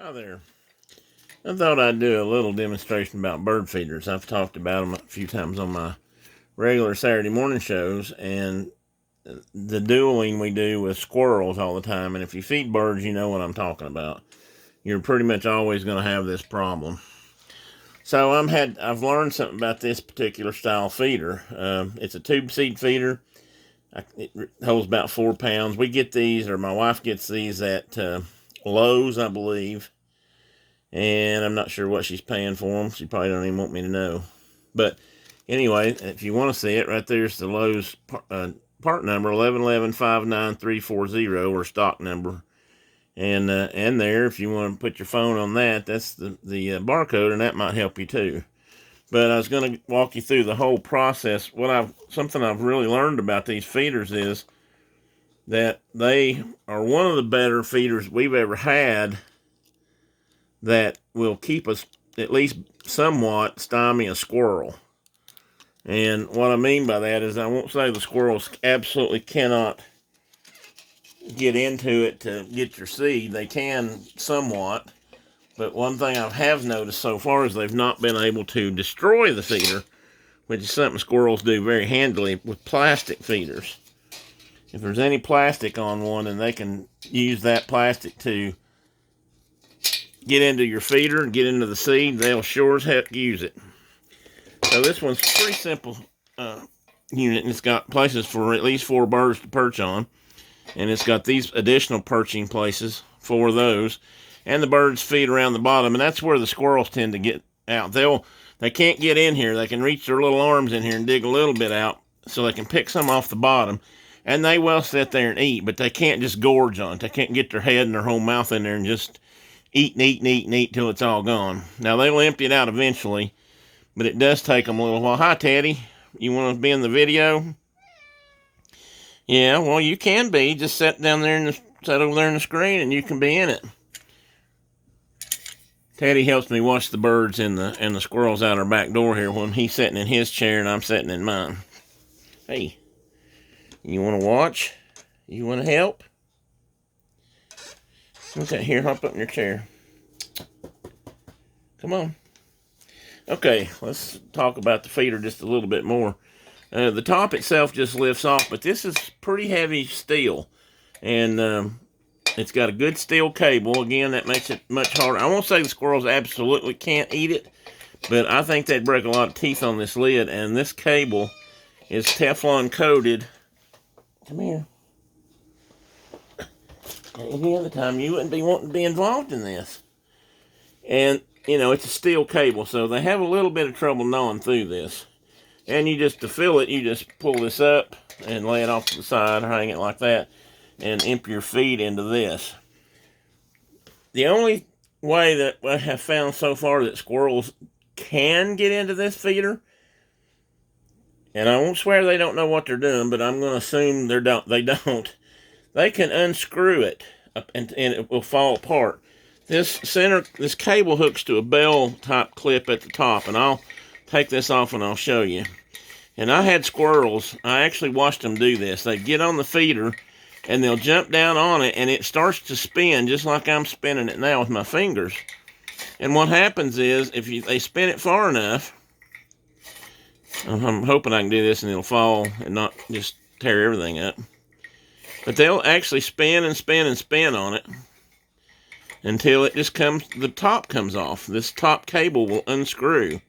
Hi there. I thought I'd do a little demonstration about bird feeders. I've talked about them a few times on my regular Saturday morning shows, and the dueling we do with squirrels all the time. And if you feed birds, you know what I'm talking about. You're pretty much always going to have this problem. So I've learned something about this particular style feeder. It's a tube seed feeder. It holds about 4 pounds. We get these, or my wife gets these at Lowe's, I believe. And I'm not sure what she's paying for them. She probably don't even want me to know. But anyway, if you want to see it, right there's the Lowe's part number, 1111-59340, or stock number. And there, if you want to put your phone on that, that's the barcode, and that might help you too. But I was going to walk you through the whole process. Something I've really learned about these feeders is that they are one of the better feeders we've ever had that will keep us, at least somewhat, stymie a squirrel. And what I mean by that is I won't say the squirrels absolutely cannot get into it to get your seed. They can somewhat. But one thing I have noticed so far is they've not been able to destroy the feeder, which is something squirrels do very handily with plastic feeders. If there's any plastic on one, then they can use that plastic to get into your feeder and get into the seed. They'll sure as heck use it. So this one's a pretty simple unit, and it's got places for at least 4 birds to perch on. And it's got these additional perching places for those. And the birds feed around the bottom, and that's where the squirrels tend to get out. They can't get in here. They can reach their little arms in here and dig a little bit out so they can pick some off the bottom. And they will sit there and eat, but they can't just gorge on it. They can't get their head and their whole mouth in there and just eat and eat and eat and eat till it's all gone. Now, they'll empty it out eventually, but it does take them a little while. Hi, Teddy. You want to be in the video? Yeah, well, you can be. Just sit over there in the screen, and you can be in it. Teddy helps me watch the birds and the squirrels out our back door here when he's sitting in his chair and I'm sitting in mine. Hey, you want to watch? You want to help? Okay, here, hop up in your chair. Come on. Okay, let's talk about the feeder just a little bit more. The top itself just lifts off, but this is pretty heavy steel. And it's got a good steel cable. Again, that makes it much harder. I won't say the squirrels absolutely can't eat it, but I think they'd break a lot of teeth on this lid. And this cable is Teflon coated. Come here. Any other time you wouldn't be wanting to be involved in this. And, you know, it's a steel cable, so they have a little bit of trouble gnawing through this. And to fill it, you just pull this up and lay it off to the side, or hang it like that, and empty your feed into this. The only way that I have found so far that squirrels can get into this feeder, and I won't swear they don't know what they're doing, but I'm going to assume they don't. They can unscrew it, and it will fall apart. This cable hooks to a bell type clip at the top, and I'll take this off and I'll show you. And I had squirrels, I actually watched them do this. They get on the feeder and they'll jump down on it and it starts to spin just like I'm spinning it now with my fingers. And what happens is they spin it far enough, I'm hoping I can do this and it'll fall and not just tear everything up. But they'll actually spin and spin and spin on it until the top comes off. This top cable will unscrew.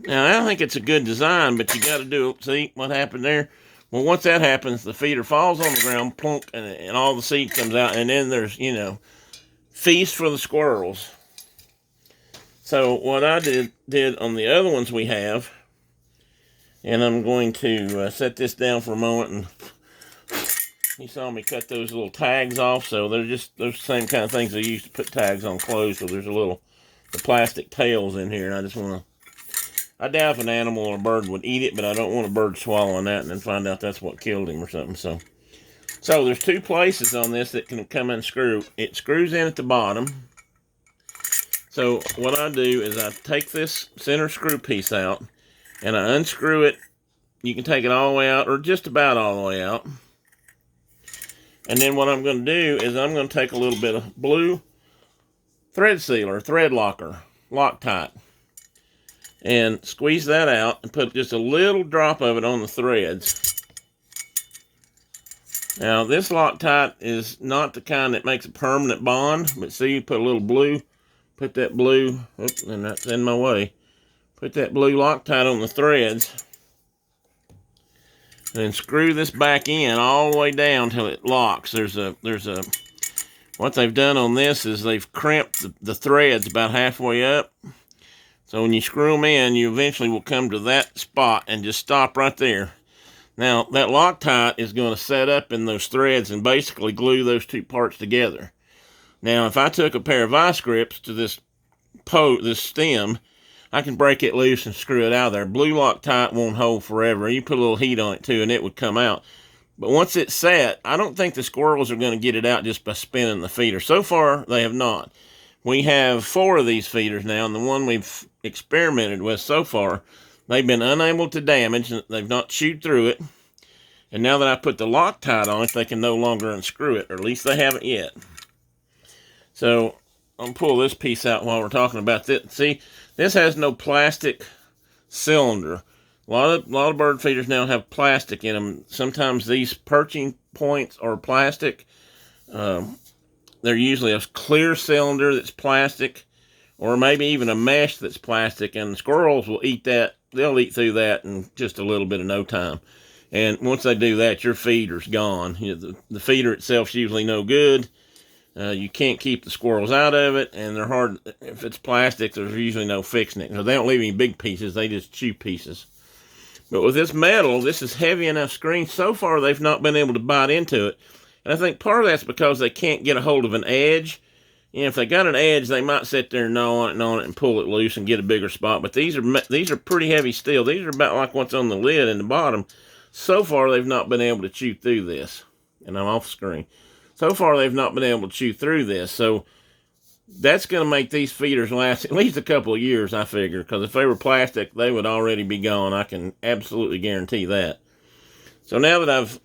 Now, I don't think it's a good design, but you got to do it. See what happened there? Well, once that happens, the feeder falls on the ground, plunk, and all the seed comes out, and then there's, feast for the squirrels. So what I did on the other ones we have, and I'm going to set this down for a moment, and you saw me cut those little tags off, so they're the same kind of things they use to put tags on clothes, so there's the plastic tails in here, and I doubt if an animal or a bird would eat it, but I don't want a bird swallowing that and then find out that's what killed him or something. So there's 2 places on this that can come unscrew. It screws in at the bottom. So what I do is I take this center screw piece out and I unscrew it. You can take it all the way out, or just about all the way out. And then what I'm going to do is I'm going to take a little bit of blue thread sealer, thread locker, Loctite. And squeeze that out and put just a little drop of it on the threads. Now, this Loctite is not the kind that makes a permanent bond, but see, you put a little blue, put that blue, oops, and that's in my way. Put that blue Loctite on the threads, and then screw this back in all the way down till it locks. What they've done on this is they've crimped the threads about halfway up. So when you screw them in, you eventually will come to that spot and just stop right there. Now, that Loctite is going to set up in those threads and basically glue those two parts together. Now, if I took a pair of vice grips to this stem, I can break it loose and screw it out of there. Blue Loctite won't hold forever. You put a little heat on it too, and it would come out. But once it's set, I don't think the squirrels are going to get it out just by spinning the feeder. So far, they have not. We have 4 of these feeders now, and the one we've experimented with so far, they've been unable to damage. They've not chewed through it. And now that I put the Loctite on it, they can no longer unscrew it, or at least they haven't yet. So I'm going to pull this piece out while we're talking about this. See, this has no plastic cylinder. A lot of bird feeders now have plastic in them. Sometimes these perching points are plastic. They're usually a clear cylinder that's plastic, or maybe even a mesh that's plastic, and the squirrels will eat that. They'll eat through that in just a little bit of no time. And once they do that, your feeder's gone. The feeder itself's usually no good. You can't keep the squirrels out of it, and they're hard. If it's plastic, there's usually no fixing it. So they don't leave any big pieces. They just chew pieces. But with this metal, this is heavy enough screen. So far, they've not been able to bite into it. And I think part of that's because they can't get a hold of an edge. If they got an edge, they might sit there and gnaw on it and pull it loose and get a bigger spot. But these are pretty heavy steel. These are about like what's on the lid and the bottom. So far, they've not been able to chew through this. And I'm off screen. So far, they've not been able to chew through this. So that's going to make these feeders last at least a couple of years, I figure. Because if they were plastic, they would already be gone. I can absolutely guarantee that. So now that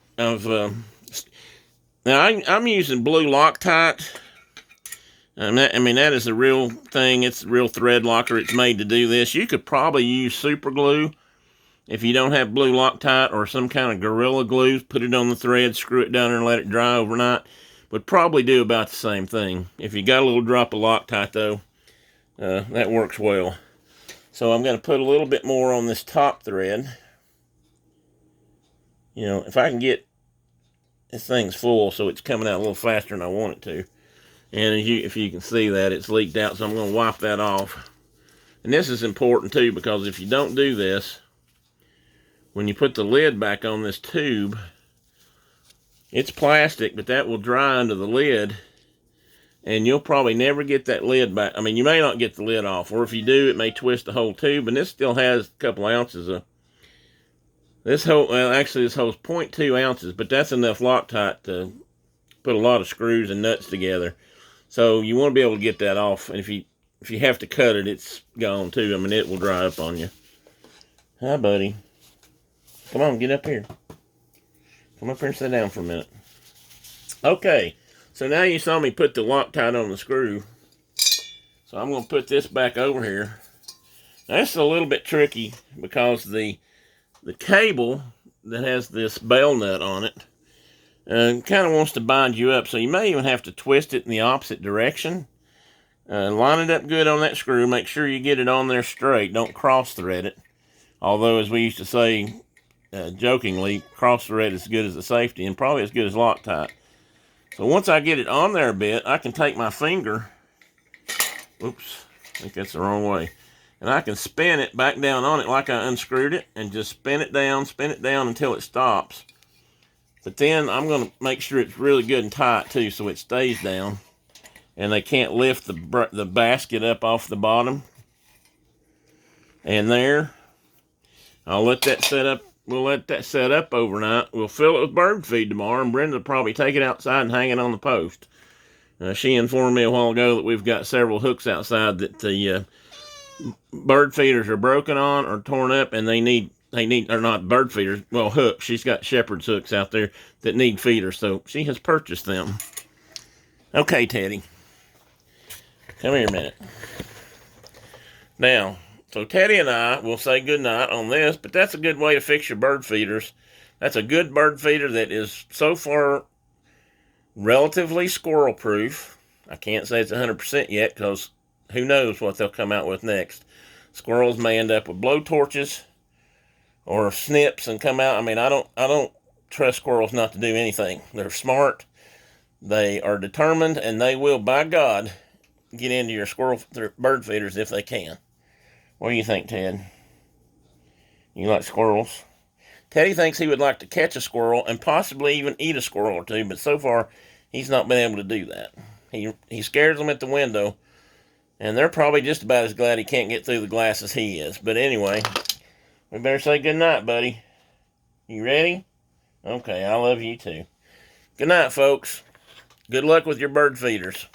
I'm using blue Loctite. That is the real thing. It's the real thread locker. It's made to do this. You could probably use super glue if you don't have blue Loctite, or some kind of Gorilla Glue. Put it on the thread, screw it down there, and let it dry overnight. Would probably do about the same thing. If you got a little drop of Loctite, though, that works well. So I'm going to put a little bit more on this top thread. If I can get this thing's full, so it's coming out a little faster than I want it to. And if you can see that, it's leaked out, so I'm going to wipe that off. And this is important, too, because if you don't do this, when you put the lid back on this tube, it's plastic, but that will dry under the lid, and you'll probably never get that lid back. You may not get the lid off, or if you do, it may twist the whole tube, and this still has a couple ounces of... This holds 0.2 ounces, but that's enough Loctite to put a lot of screws and nuts together. So you want to be able to get that off, and if you have to cut it, it's gone too. It will dry up on you. Hi, buddy. Come on, get up here. Come up here and sit down for a minute. Okay, so now you saw me put the Loctite on the screw. So I'm going to put this back over here. Now, this is a little bit tricky because the cable that has this bell nut on it kind of wants to bind you up. So you may even have to twist it in the opposite direction. Line it up good on that screw. Make sure you get it on there straight. Don't cross thread it. Although, as we used to say jokingly, cross thread is as good as the safety and probably as good as Loctite. So once I get it on there a bit, I can take my finger. Oops, I think that's the wrong way. And I can spin it back down on it like I unscrewed it, and just spin it down until it stops. But then I'm going to make sure it's really good and tight too, so it stays down. And they can't lift the basket up off the bottom. And there, I'll let that set up. We'll let that set up overnight. We'll fill it with bird feed tomorrow, and Brenda will probably take it outside and hang it on the post. She informed me a while ago that we've got several hooks outside that the bird feeders are broken on or torn up, and they need, or not bird feeders, well, hooks. She's got shepherd's hooks out there that need feeders, so she has purchased them. Okay, Teddy. Come here a minute. Now, so Teddy and I will say goodnight on this, but that's a good way to fix your bird feeders. That's a good bird feeder that is so far relatively squirrel proof. I can't say it's 100% yet because who knows what they'll come out with next. Squirrels may end up with blow torches or snips and come out. I mean, I don't trust squirrels not to do anything. They're smart. They are determined, and they will, by God, get into your bird feeders if they can. What do you think, Ted? You like squirrels? Teddy thinks he would like to catch a squirrel and possibly even eat a squirrel or two, but so far he's not been able to do that. He scares them at the window, and they're probably just about as glad he can't get through the glass as he is. But anyway, we better say good night, buddy. You ready? Okay, I love you too. Good night, folks. Good luck with your bird feeders.